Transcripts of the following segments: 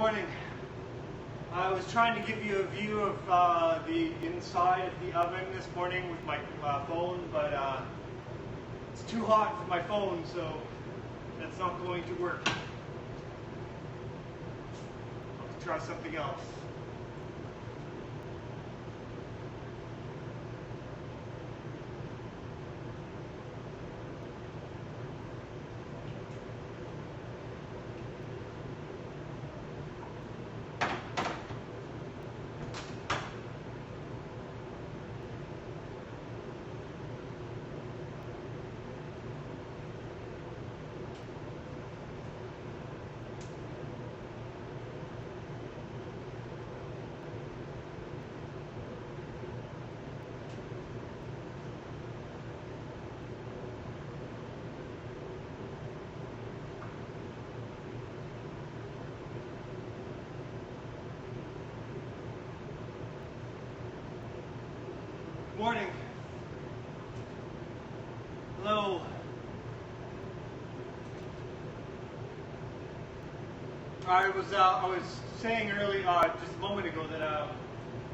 Morning. I was trying to give you a view of the inside of the oven this morning with my phone, but it's too hot for my phone, so that's not going to work. I'll have to try something else. Morning. Hello. I was saying earlier, just a moment ago, that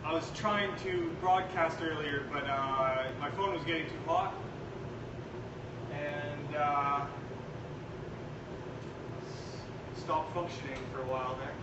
I was trying to broadcast earlier, but my phone was getting too hot, and stopped functioning for a while there.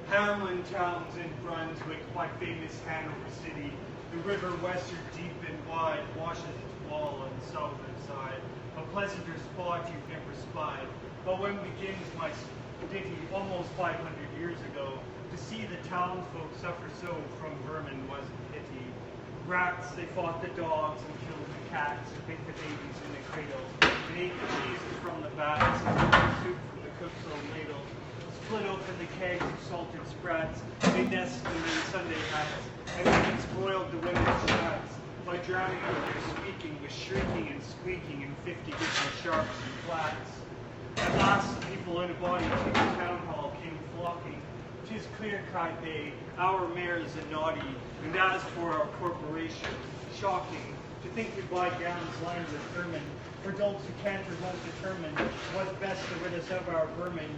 Hamlin towns in Brunswick, my famous Hanover city. The river westward deep and wide washes its wall on the southern side. A pleasanter spot you've never spied. But when begins my ditty almost 500 years ago, to see the townsfolk suffer so from vermin was a pity. Rats, they fought the dogs and killed the cats, and bit the babies in the cradle, and ate the cheese from the bats, and soup from the cook's own ladle. Split open the kegs of salted sprats, they nested in Sunday hats, and even spoiled the women's chats by drowning out their speaking with shrieking and squeaking in 50 different sharps and flats. At last the people in a body to the town hall came flocking. 'Tis clear, cried they, our mayor's a naughty, and as for our corporation, shocking to think we'd buy gowns lined with ermine, for dolts who can't or won't determine what's best to rid us of our vermin.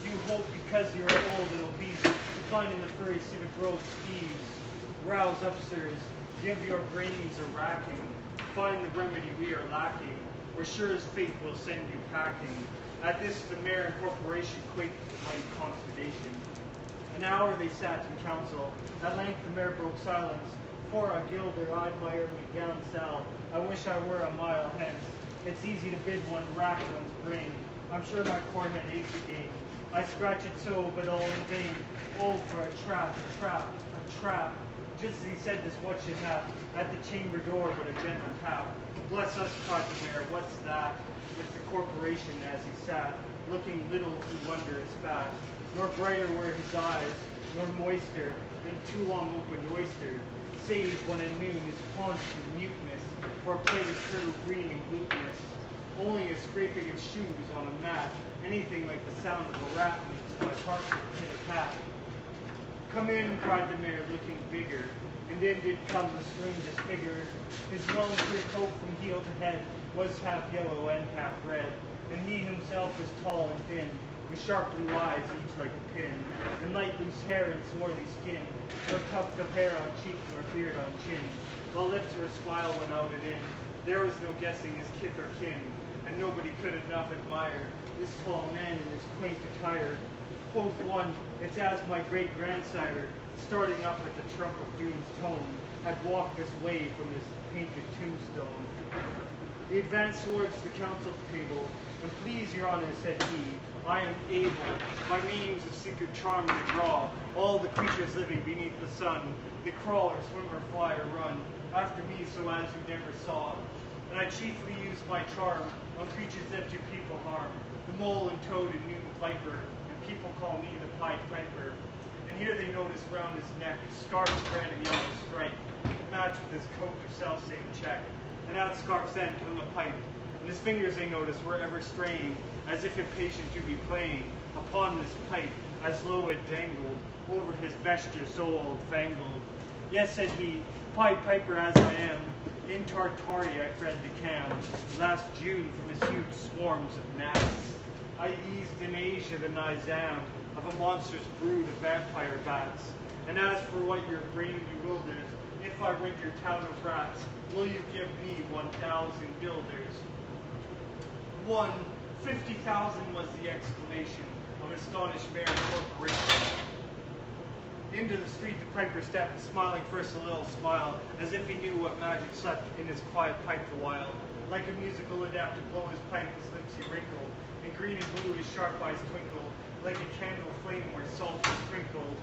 You hope because you're old and obese to find in the furry suit of roast thieves. Rouse up, sirs, give your brains a racking, find the remedy we are lacking, or sure as fate will send you packing. At this the mayor and corporation quaked with mighty consternation. An hour they sat in council, at length the mayor broke silence. For a gilder I'd my early gown sell, I wish I were a mile hence. It's easy to bid one rack one's brain. I'm sure my forehead aches again. I scratch it so, but all in vain. Oh, for a trap, a trap, a trap. Just as he said this, what should hap? At the chamber door but a gentle tap. Bless us, cried the mayor, what's that? With the corporation as he sat, looking little to wonder at spat. Nor brighter were his eyes, nor moister than too long opened oyster. Save when at noon his paunch and muteness, or plate of turtle green and glutinous. Only a scraping of shoes on a mat, anything like the sound of a rat makes my heart hit a cat. Come in, cried the mayor, looking bigger, and in did come the strangest figure. His long clear coat from heel to head was half yellow and half red, and he himself was tall and thin, with sharp blue eyes each like a pin, and light loose hair and swarthy skin, nor tuft of hair on cheek nor beard on chin, while lips or a smile went out and in. There was no guessing his kith or kin, and nobody could enough admire this tall man in his quaint attire. Quoth one, it's as my great-grandsire, starting up at the trump of doom's tone, had walked this way from his painted tombstone. He advanced towards the council table, and please, your honor, said he, I am able, by means of secret charm to draw all the creatures living beneath the sun, that crawl or swim or fly or run, after me so as you never saw. And I chiefly use my charm on creatures that do people harm, the mole and toad and newt and viper, and people call me the Pied Piper. And here they notice round his neck, scarf's red and yellow stripe, matched with his coat of self-same check. And out scarf's end from the pipe, and his fingers they notice were ever straying, as if impatient to be playing upon this pipe, as low it dangled over his vesture so old-fangled. Yes, said he, Pied Piper as I am, in Tartaria I bred the cam, last June from his huge swarms of gnats. I eased in Asia the Nizam of a monstrous brood of vampire bats. And as for what your brain bewilders, if I rid your town of rats, will you give me 1,000 guilders? 50,000 was the exclamation of astonished mayor corporation. Into the street the piper stepped, smiling first a little smile, as if he knew what magic slept in his quiet pipe the while. Like a musical adept to blow his pipe, his lips he wrinkled, and green and blue his sharp eyes twinkled, like a candle flame where salt is sprinkled.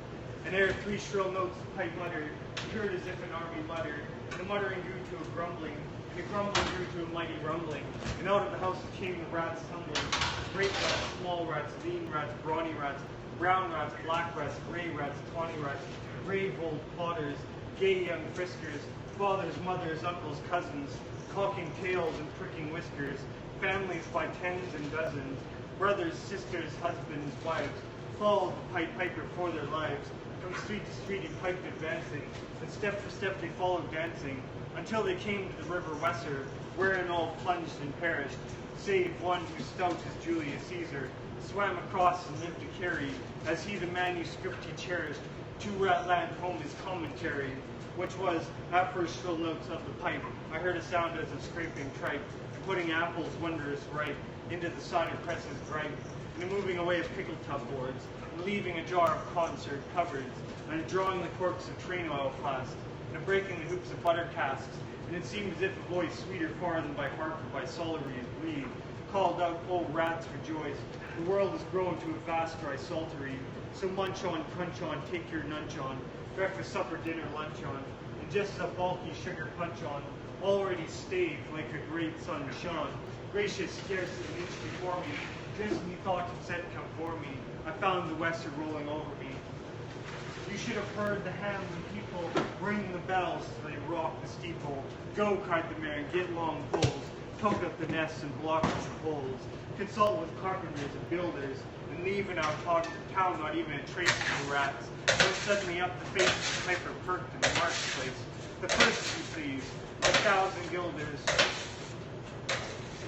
And ere 3 shrill notes the pipe muttered, he heard as if an army muttered, and the muttering grew to a grumbling, and the grumbling grew to a mighty rumbling, and out of the house came the rats tumbling, great rats, small rats, lean rats, brawny rats, brown rats, black rats, gray rats, tawny rats, brave old potters, gay young friskers, fathers, mothers, uncles, cousins, cocking tails and pricking whiskers, families by tens and dozens, brothers, sisters, husbands, wives, followed the Pied Piper for their lives. From street to street he piped advancing, and step for step they followed dancing, until they came to the river Weser, wherein all plunged and perished, save one who stout as Julius Caesar, swam across and lived to carry, as he the manuscript he cherished, to Ratland home his commentary, which was, at first shrill notes of the pipe, I heard a sound as of scraping tripe, and putting apples wondrous ripe, into the cider presses bright, and a moving away of pickle tub boards, and leaving a jar of concert cupboards, and drawing the corks of train oil flasks, and breaking the hoops of butter casks, and it seemed as if a voice sweeter far than by harp or by Solari's reed, called out, "Oh, rats, rejoice! The world has grown to a vast dry saltery. So munch on, crunch on, take your nunch on, breakfast, supper, dinner, lunch on, and just as a bulky sugar punch on, already staved like a great sun shone. Gracious, scarce an inch before me, just methought it said, come for me. I found the Weser rolling over me. You should have heard the Hamlin people ring the bells till they rock the steeple. Go, cried the mayor, and get long poles, poke up the nests and block up the holes. Consult with carpenters and builders, and leave in our town not even a trace of the rats. Then suddenly up the face of the piper perked in the marketplace. The first, you please, 1,000 guilders.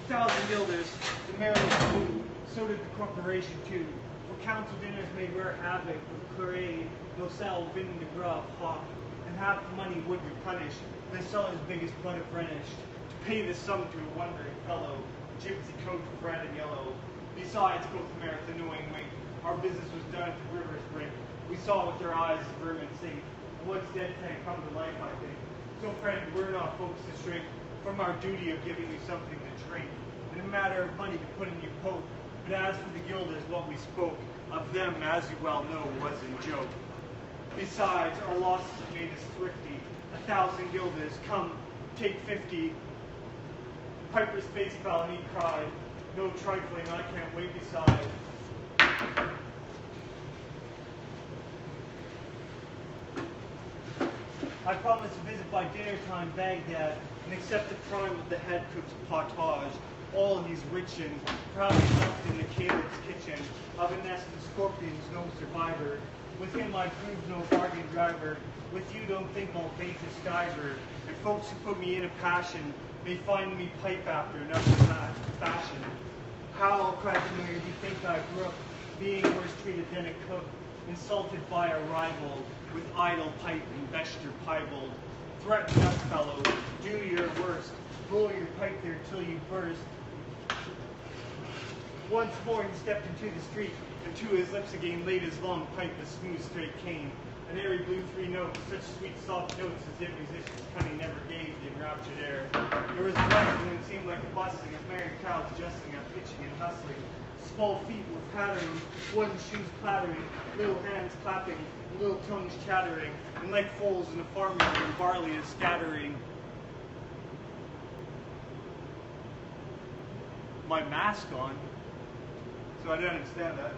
1,000 guilders, the mayor was blue, so did the corporation too. For council dinners may wear havoc with claret, nocelle, vin de gras, hawk, and half the money would replenish the seller's biggest blood of Rhenish, to pay this sum to a wondering fellow, gypsy coat of red and yellow. Besides, quoth the mayor with a knowing wink, our business was done at the river's brink. We saw with our eyes the vermin sink, and what's dead can't come to life, I think. So, friend, we're not folks to shrink from our duty of giving you something to drink, and a matter of money to put in your poke. But as for the guilders, what we spoke of them, as you well know, was in joke. Besides, our losses have made us thrifty. 1,000 guilders, come, take 50. Piper's face fell and he cried, no trifling, I can't wait beside. I promised to visit by dinner time Baghdad and accept the prime of the head cook's pottage. All he's rich in, proudly left in the Caleb's kitchen, of a nest of scorpions, no survivor. With him I prove no bargain driver, with you don't think I'll bait a skiver, and folks who put me in a passion may find me pipe after another fashion. How, cried the mayor, do you think I brook, being worse treated than a cook, insulted by a rival, with idle pipe and vesture piebald? Threaten us, fellow, do your worst, blow your pipe there till you burst. Once more he stepped into the street, and to his lips again laid his long pipe a smooth straight cane, An airy blue three notes, such sweet soft notes as if musicians cunning never gave the enraptured air. There was a rush, and it seemed like a bustling of merry crowds jesting and pitching and hustling. Small feet were pattering, wooden shoes clattering, little hands clapping, little tongues chattering, and like foals in a farmyard when barley is scattering. My mask on, so I don't understand that.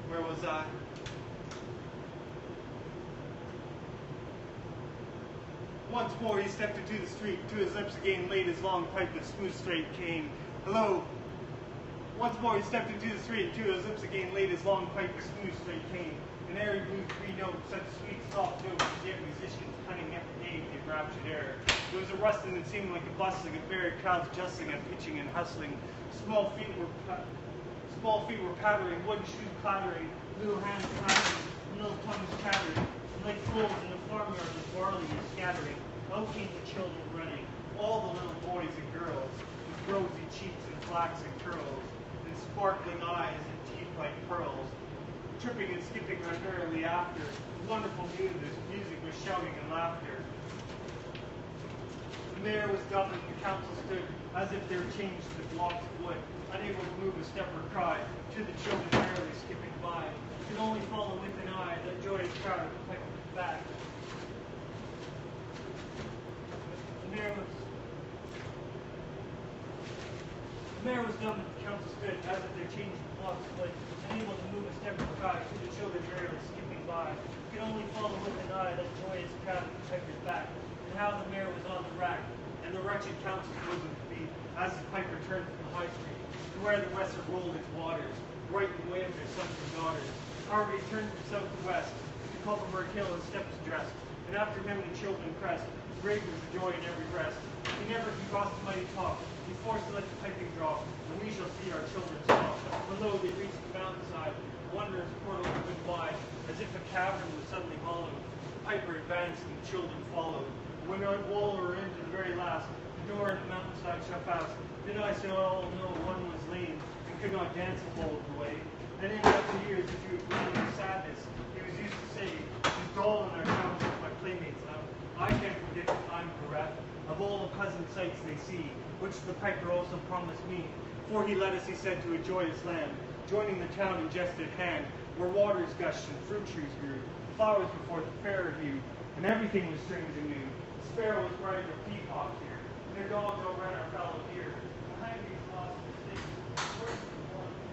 Where was I? Once more he stepped into the street, to his lips again laid his long pipe of smooth straight cane. Hello. Once more he stepped into the street, to his lips again laid his long pipe of smooth straight cane. An airy blue three notes, such sweet soft notes as yet musicians cunning never gave the enraptured air. There was a rustling that seemed like a bustling of merry crowds justling and pitching and hustling. Small feet were pattering, wooden shoes clattering, little hands clapping, little tongues chattering, and like fools in the farmyard with barley is scattering. Out came the children running, all the little boys and girls, with rosy cheeks and flaxen curls, and sparkling eyes and teeth like pearls, tripping and skipping merrily after. Wonderful music was shouting and laughter. The mayor was dumb and the council stood as if they were changed to blocks of wood, unable to move a step or cry, to the children merrily skipping by, could only follow with an eye that joyous crowd like back. The mayor was dumb and the council stood as if they changed the blocks of wood, unable to move a step or cry, to the children merrily skipping by, could only follow with an eye that joyous crowd protected back, and how the mayor was on the rack, and the wretched council's bosom to be, as the pipe returned from the high street, to where the Weser rolled its waters, right in the way of their sons and daughters. Harvey turned from south to west, to Culverberg Hill his steps dressed, and after him the children pressed, great was the joy in every breast. He never can cross the mighty top, he forced to let the piping drop, and we shall see our children stop. For lo, they reached the mountainside, the wondrous portal opened wide, as if a cavern was suddenly hollowed. The piper advanced and the children followed. When our wall were into the very last, the door in the mountainside shut fast. Then I saw all know one was lame, and could not dance the whole of the way. Then in after years, if you agree with sadness, he was used to say, she's dull in our township, my playmates now. I can't forget that I'm bereft of all the pleasant sights they see, which the piper also promised me. For he led us, he said, to a joyous land, joining the town in jest at hand, where waters gushed and fruit trees grew, flowers before the fair viewed, and everything was strange and new. The sparrow was bright as a peacock here, and their dogs overran our fallow deer. Behind these lost mistakes, words of the morning.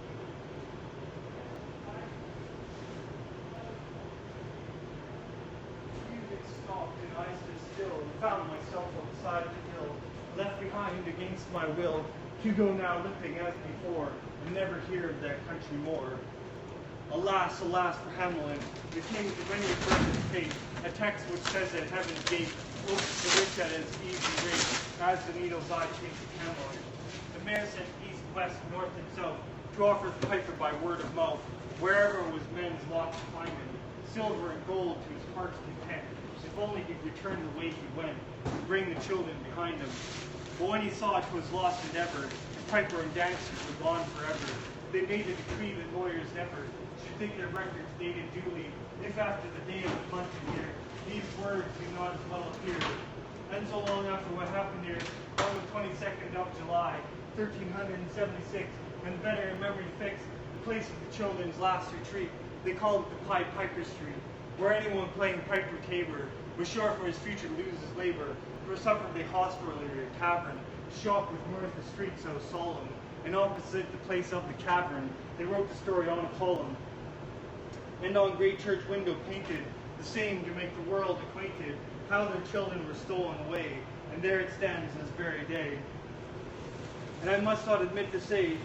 Music stopped and I stood still, and found myself on the side of the hill, left behind against my will, to go now limping as before, and never hear of that country more. Alas, alas for Hamlin, the king of many a person's fate, a text which says at heaven's gate, opens the rich at its easy rate, as the needle's eye takes a Hamlin. The mayor sent east, west, north, and south, to offer the piper by word of mouth, wherever was men's lot to find him, silver and gold to his heart's content, if only he'd return the way he went, and bring the children behind him. But when he saw it was lost endeavor, the piper and dancers were gone forever. They made a decree that lawyers never should think their records dated duly, if after the day of the month and year, these words do not as well appear. And so long after what happened here, on the 22nd of July, 1376, when better in memory fixed, the place of the children's last retreat, they called it the Pied Piper Street, where anyone playing piper caber was sure for his future to lose his labor. For supper they hostelry or tavern, shop with mirth the street so solemn, and opposite the place of the cavern, they wrote the story on a column, and on great church window painted, the same to make the world acquainted, how their children were stolen away, and there it stands this very day. And I must not admit to say,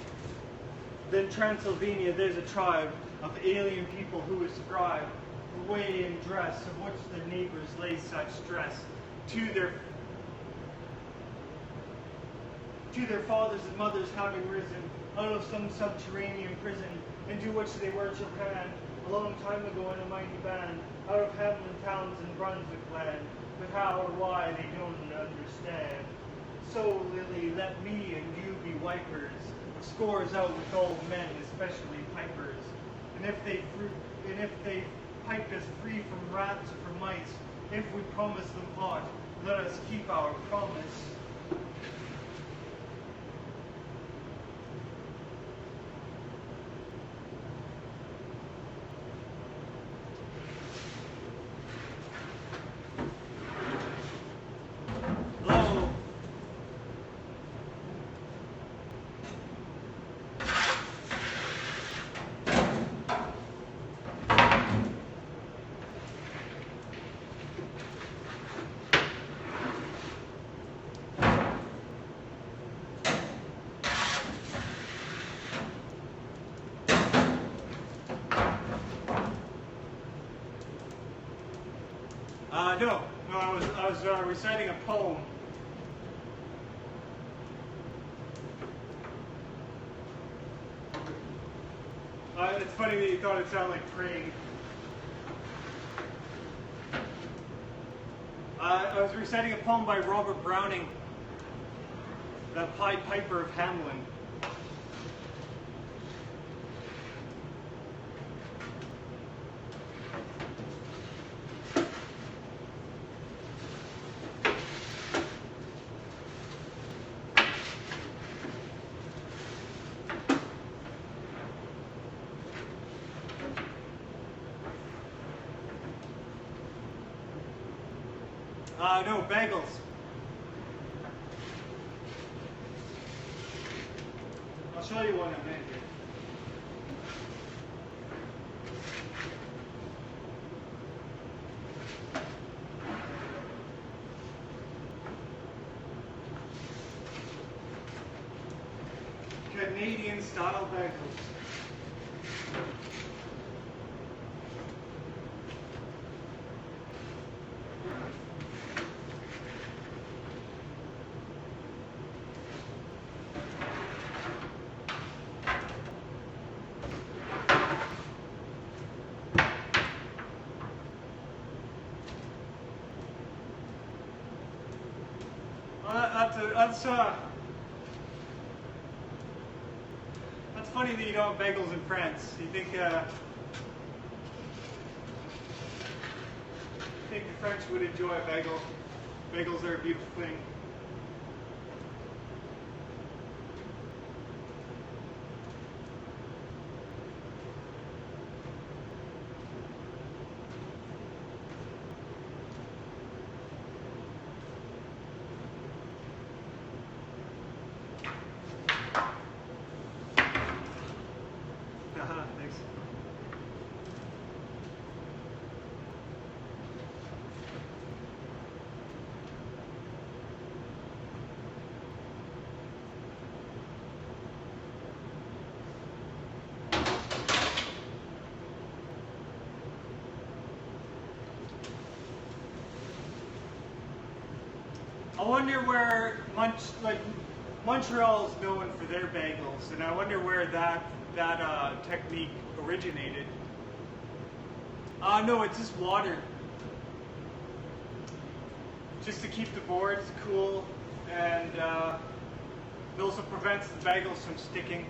that in Transylvania there's a tribe of alien people who ascribe the way and dress of which their neighbors lay such stress to their fathers and mothers having risen out of some subterranean prison, into which they were Japan a long time ago in a mighty band, out of Hamlin towns and Brunswick land, but how or why they don't understand. So, Lily, let me and you be wipers, scores out with all men, especially pipers. And if they pipe us free from rats or from mice, if we promise them aught, let us keep our promise. Hello. No, I was reciting a poem. It's funny that you thought it sounded like praying. I was reciting a poem by Robert Browning, the Pied Piper of Hamelin. No, bagels. I'll show you one in a minute here. Canadian style bagels. That's funny that you don't have bagels in France. You think the French would enjoy a bagel? Bagels are a beautiful thing. Thanks. I wonder where Montreal is known for their bagels, and I wonder where that technique originated. No, it's just water. Just to keep the boards cool, and it also prevents the bagels from sticking.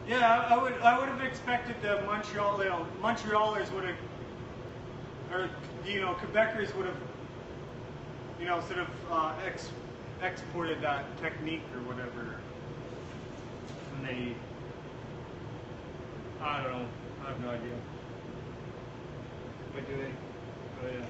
Yeah, I would have expected the Montrealers would have, or Quebecers would have, sort of exported that technique or whatever. And they, I don't know, I have no idea. What do they? Oh yeah.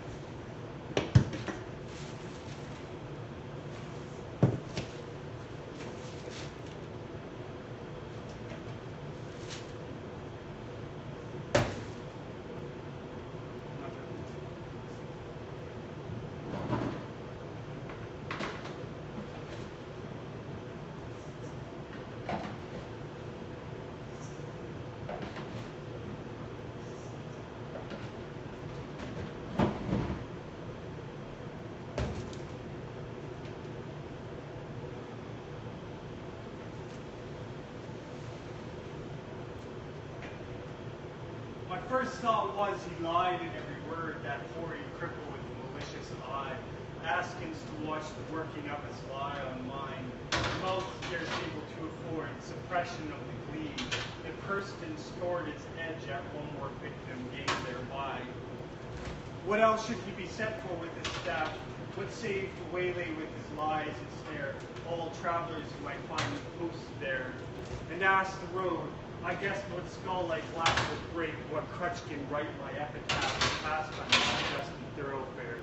first thought was he lied in every word, that hoary cripple with a malicious eye, askins to watch the working of his lie on mine, mouth scarce able to afford suppression of the glee, that pursed and stored its edge at one more victim gained thereby. What else should he be set for with his staff? What save to waylay with his lies and snare all travelers who might find the posts there? And ask the road, I guess what skull-like laugh will break, what crutch can write my epitaph and pass by my unadjusted thoroughfare.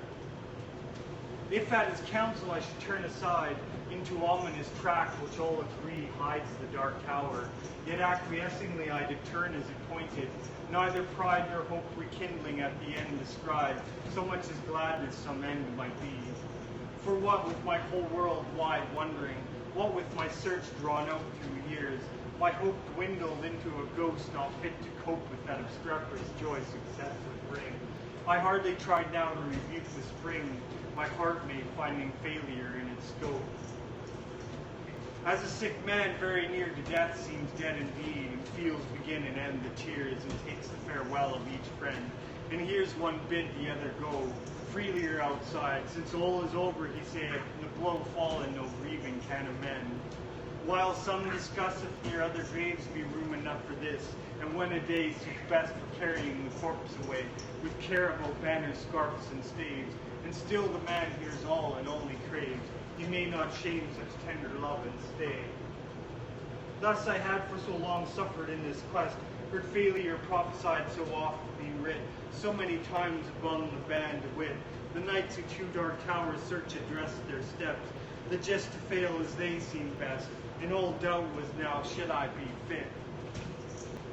If at his counsel I should turn aside into ominous track which all agree hides the dark tower, yet acquiescingly I did turn as appointed, neither pride nor hope rekindling at the end described, so much as gladness some end might be. For what with my whole world wide wondering, what with my search drawn out through years, my hope dwindled into a ghost not fit to cope with that obstreperous joy success would bring. I hardly tried now to rebuke the spring, my heart made finding failure in its scope. As a sick man very near to death seems dead indeed, and feels begin and end the tears, and takes the farewell of each friend, and hears one bid the other go, freelier outside, since all is over, he saith, the blow fallen no grieving can amend. While some discuss if near other graves be room enough for this, and when a day suits best for carrying the corpse away, with care about banners, scarfs, and staves, and still the man hears all and only craves, he may not shame such tender love and stay. Thus I had for so long suffered in this quest, heard failure prophesied so oft being writ, so many times among the band of wit, the knights who to dark towers search addressed their steps, the just to fail as they seem best, and all doubt was now, should I be fit?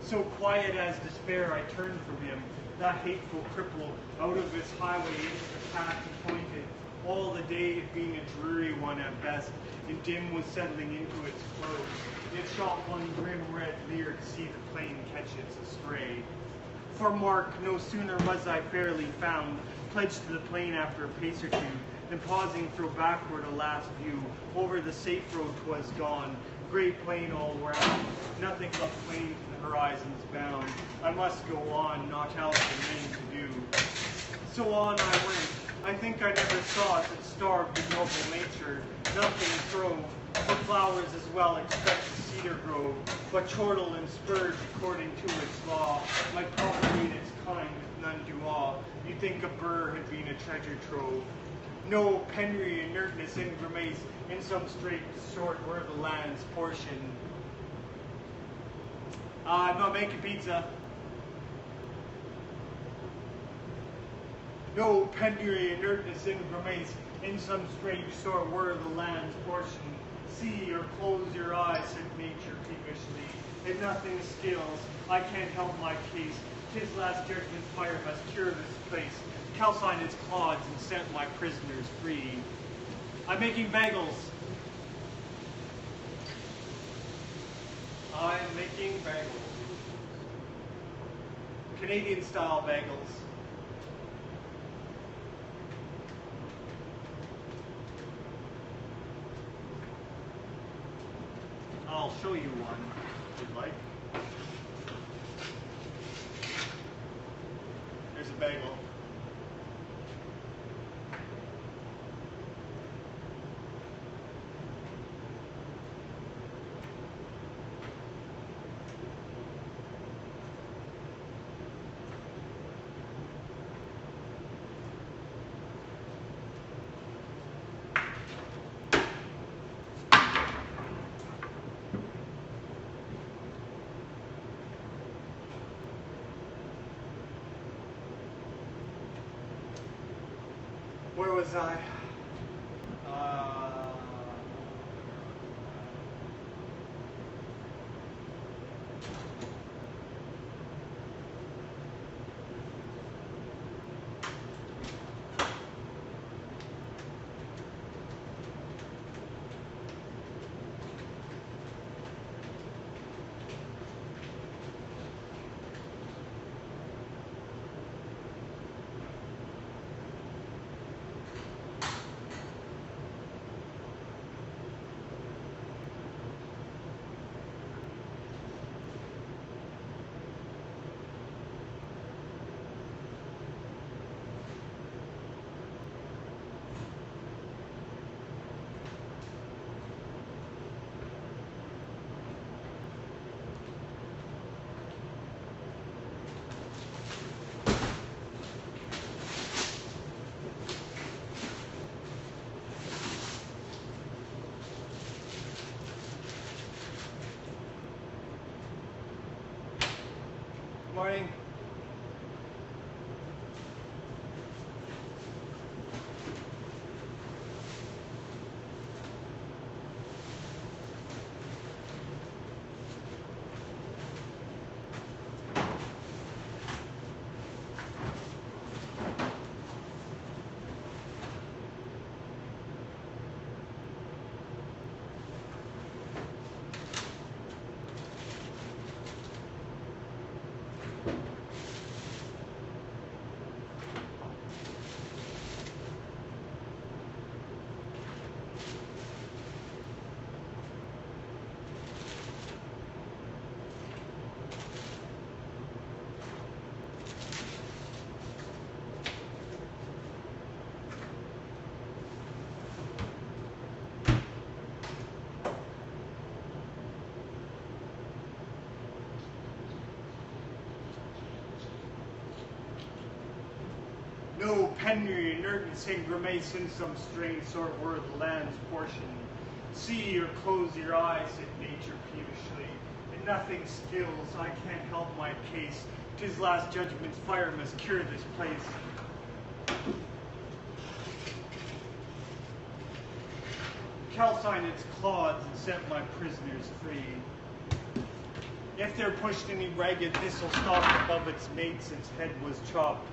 So quiet as despair I turned from him, that hateful cripple, out of its highway into the path he pointed, all the day being a dreary one at best, and dim was settling into its close. It shot one grim red leer to see the plain catch its astray. For mark, no sooner was I fairly found, pledged to the plain after a pace or two, than pausing throw backward a last view, over the safe road 'twas gone, great plain all round, nothing but plain to the horizon's bound. I must go on, naught else remained to do. So on I went. I think I never saw it that starved in noble nature, nothing throve, for flowers as well expect the cedar grove, but chortle and spurge according to its law, like propagate its kind with none do awe. You'd think a burr had been a treasure trove. No penury, inertness, and grimace, in some straight sort were the land's portion. I'm not making pizza. No penury, inertness, and grimace, in some strange sort were the land's portion. See or close your eyes, said nature peevishly. If nothing skills, I can't help my case. 'Tis last judgment's fire must cure this place, calcine its clods and set my prisoners free. I'm making bagels. I'm making bagels. Canadian-style bagels. I'll show you one, if you'd like. There's a bagel. Where was I? Morning. No penury, inertness, and grimace in some strange sort were the land's portion. See or close your eyes, said nature peevishly. In nothing skills, I can't help my case. 'Tis last judgment's fire must cure this place. Calcine its clods and set my prisoners free. If they're pushed any ragged thistle stalk above its mates, its head was chopped.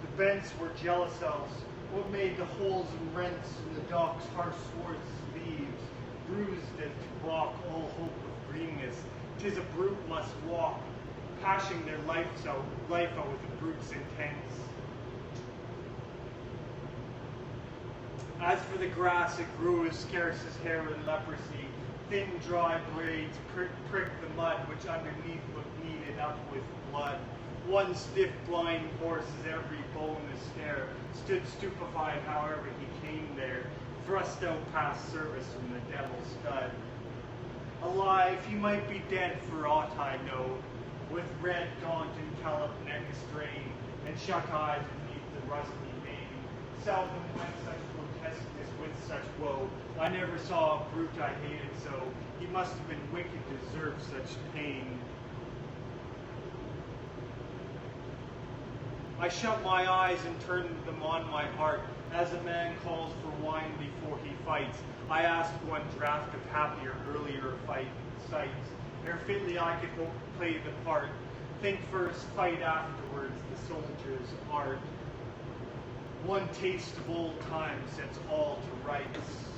The bents were jealous elves. What made the holes and rents in the dock's harsh swords leaves, bruised it to block all hope of greenness. 'Tis a brute must walk, pashing their life out with a brute's intents. As for the grass, it grew as scarce as hair in leprosy. Thin, dry blades pricked the mud, which underneath looked kneaded up with blood. One stiff, blind horse, as every bone astare, stood stupefied however he came there, thrust out past service from the devil's stud. Alive, he might be dead for aught I know, with red, gaunt, and calloped neck astrain, and shut eyes beneath the rusty mane. Seldom went such grotesqueness with such woe. I never saw a brute I hated so. He must have been wicked to deserve such pain. I shut my eyes and turned them on my heart, as a man calls for wine before he fights. I asked one draught of happier, earlier sights, ere fitly I could hope to play the part. Think first, fight afterwards, the soldier's art. One taste of old times sets all to rights.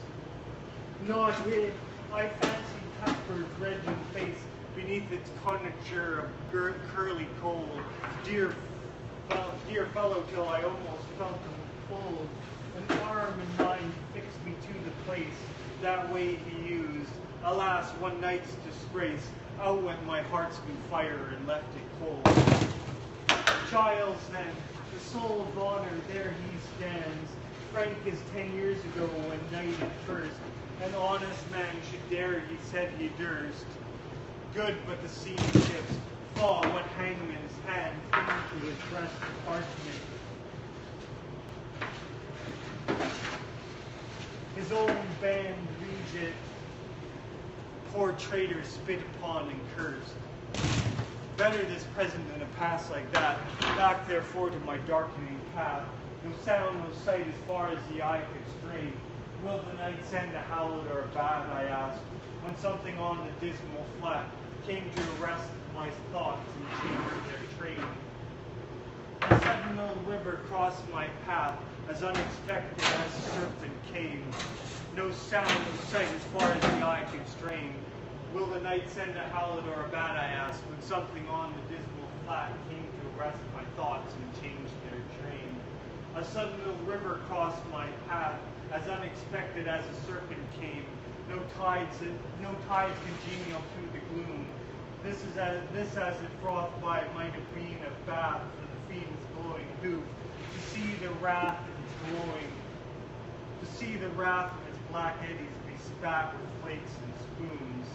Not with, I fancied Cuthbert's red face beneath its conjuncture of curly coal. Dear fellow, till I almost felt him fold. An arm in mine fixed me to the place. That way he used. Alas, one night's disgrace. Out went my heart's new fire and left it cold. Giles, then, the soul of honor, there he stands. Frank as 10 years ago when knighted first. An honest man should dare, he said he durst. Good, but the sea shifts. Fall, what hangman's hand into his breast of parchment. His own band reads it. Poor traitor spit upon and cursed. Better this present than a past like that. Back therefore to my darkening path. No sound, no sight as far as the eye could stray. Will the night send a howlet or a bat, I asked, when something on the dismal flat came to arrest my thoughts and change their train. A sudden little river crossed my path, as unexpected as a serpent came. No sound, no sight as far as the eye could strain. Will the night send a howlet or a bat, I asked, when something on the dismal flat came to arrest my thoughts and change their train. A sudden little river crossed my path, as unexpected as a serpent came. No tides congenial to the gloom. This as it frothed by might have been a bath for the fiend's glowing hoof, to see the wrath of its black eddies be spat with plates and spoons.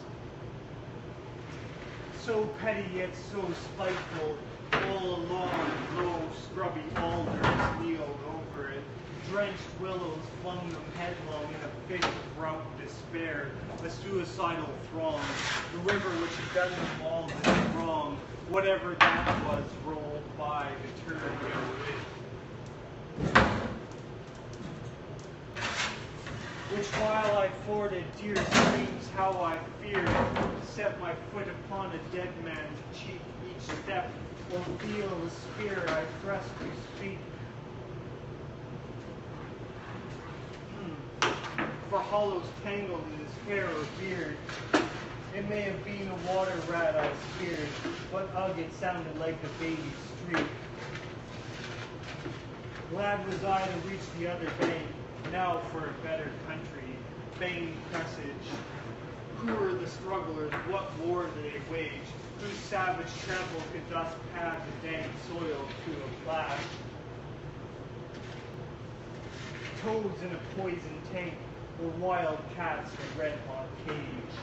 So petty yet so spiteful, all along low scrubby alders kneeled over it. Drenched willows flung them headlong in a fit of rout despair, a suicidal throng. The river which had done them all this wrong whatever that was rolled by the turn which while I forded dear streams, how I feared to set my foot upon a dead man's cheek each step, or feel the spear I thrust to speak. For hollows tangled in his hair or beard, it may have been a water rat I speared, but ugh, it sounded like a baby's shriek. Glad was I to reach the other bank, now for a better country, vain presage. Who are the strugglers, what war do they wage, whose savage trample could thus pad the dank soil to a flash? Toads in a poison tank, or wild cats in a red-hot cage.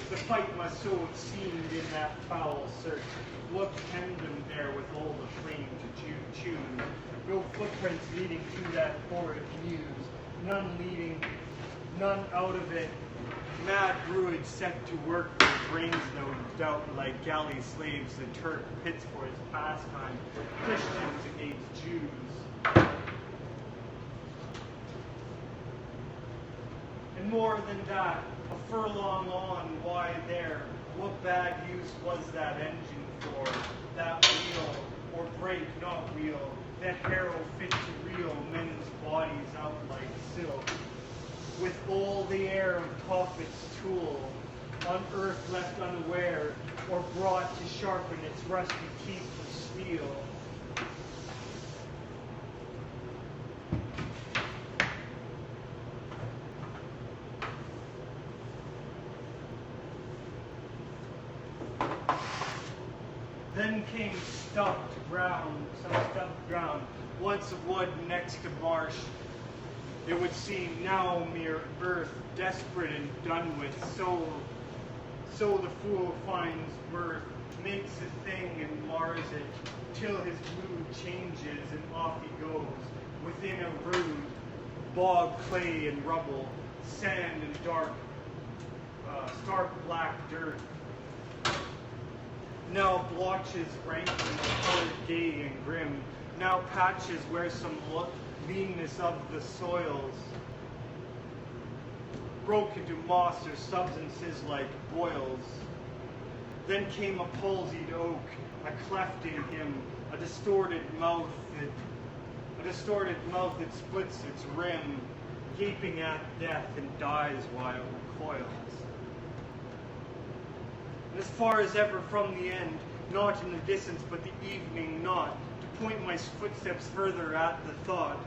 The fight must so have seemed in that foul search. What penned them there with all the flame to choose? No footprints leading to that horrid muse, none out of it. Mad druids set to work their brains, no doubt, like galley slaves the Turk pits for his pastime, Christians against Jews. And more than that, a furlong on, why there? What bad use was that engine for? That wheel, or brake, not wheel, that harrow fit to reel men's bodies out like silk, with all the air of Tophet's tool, on earth left unaware, or brought to sharpen its rusty teeth of steel. Then came some stuffed ground, once of wood, next to marsh. It would seem now mere earth, desperate and done with. So the fool finds mirth, makes a thing and mars it, till his mood changes and off he goes, within a rude bog, clay and rubble, sand and stark black dirt. Now blotches rank and colored gay and grim, now patches where some leanness of the soils broke into moss or substances like boils. Then came a palsied oak, a cleft in him, a distorted mouth that splits its rim, gaping at death and dies while it recoils. And as far as ever from the end, not in the distance but the evening not, to point my footsteps further at the thought,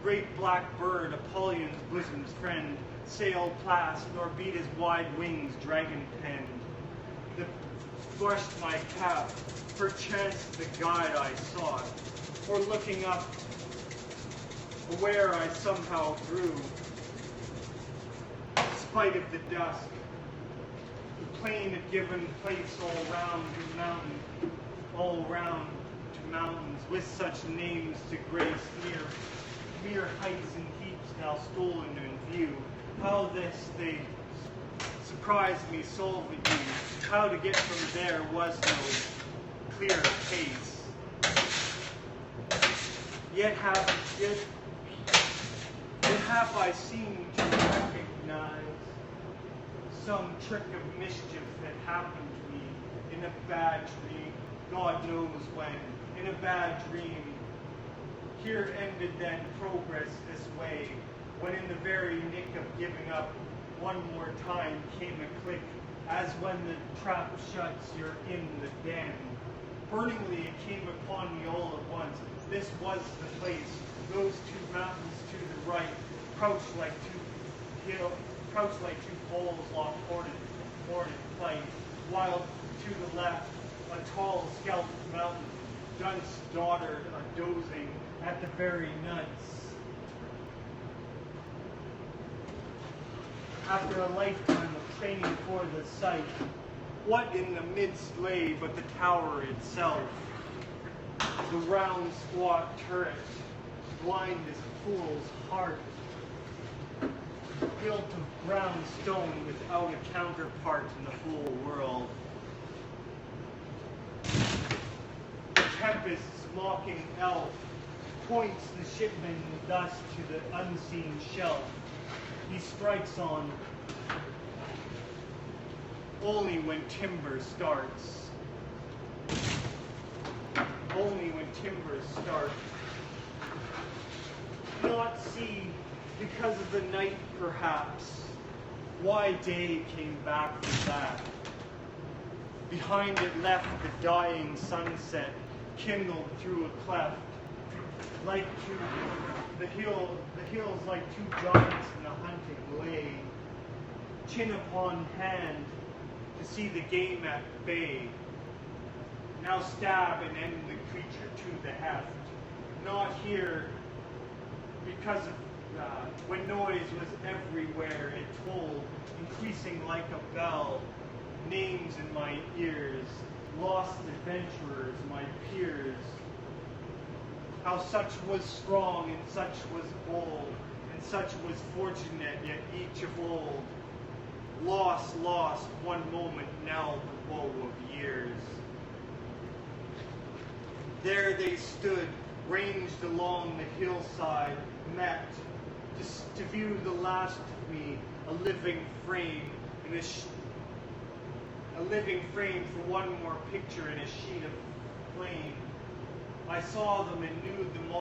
great black bird, Apollyon's bosom's friend, sailed past, nor beat his wide wings dragon-penned, that brushed my cap, perchance the guide I sought, or looking up, aware I somehow grew, spite of the dusk. The plain had given place all round to mountains, with such names to grace mere heights and heaps now stolen in view. How this they surprised me solely knew. How to get from there was no clear case. Yet have I seemed to recognize some trick of mischief that happened to me in a bad dream, God knows when, in a bad dream. Here ended then progress this way, when in the very nick of giving up, one more time came a click, as when the trap shuts, you're in the den. Burningly it came upon me all at once. This was the place, those two mountains to the right, crouched like two poles locked horned flight, while to the left a tall scalped mountain, dunce daughter dozing at the very nuts. After a lifetime of training for the sight, what in the midst lay but the tower itself, the round squat turret, blind as a fool's heart, built of brown stone without a counterpart in the whole world. tempest's mocking elf points the shipman thus to the unseen shelf. He strikes on only when timber starts. Only when timber starts. Not see, because of the night perhaps, why day came back from that. Behind it left the dying sunset, kindled through a cleft, like to the hills like two giants in a hunting lay, chin upon hand to see the game at bay. Now stab and end the creature to the heft, not here because of when noise was everywhere, it told, increasing like a bell, names in my ears, lost adventurers, my peers. How such was strong and such was bold, and such was fortunate, yet each of old. Lost, one moment, now the woe of years. There they stood, ranged along the hillside, met, to view the last of me, a living frame in a living frame for one more picture in a sheet of flame. I saw them and knew them all.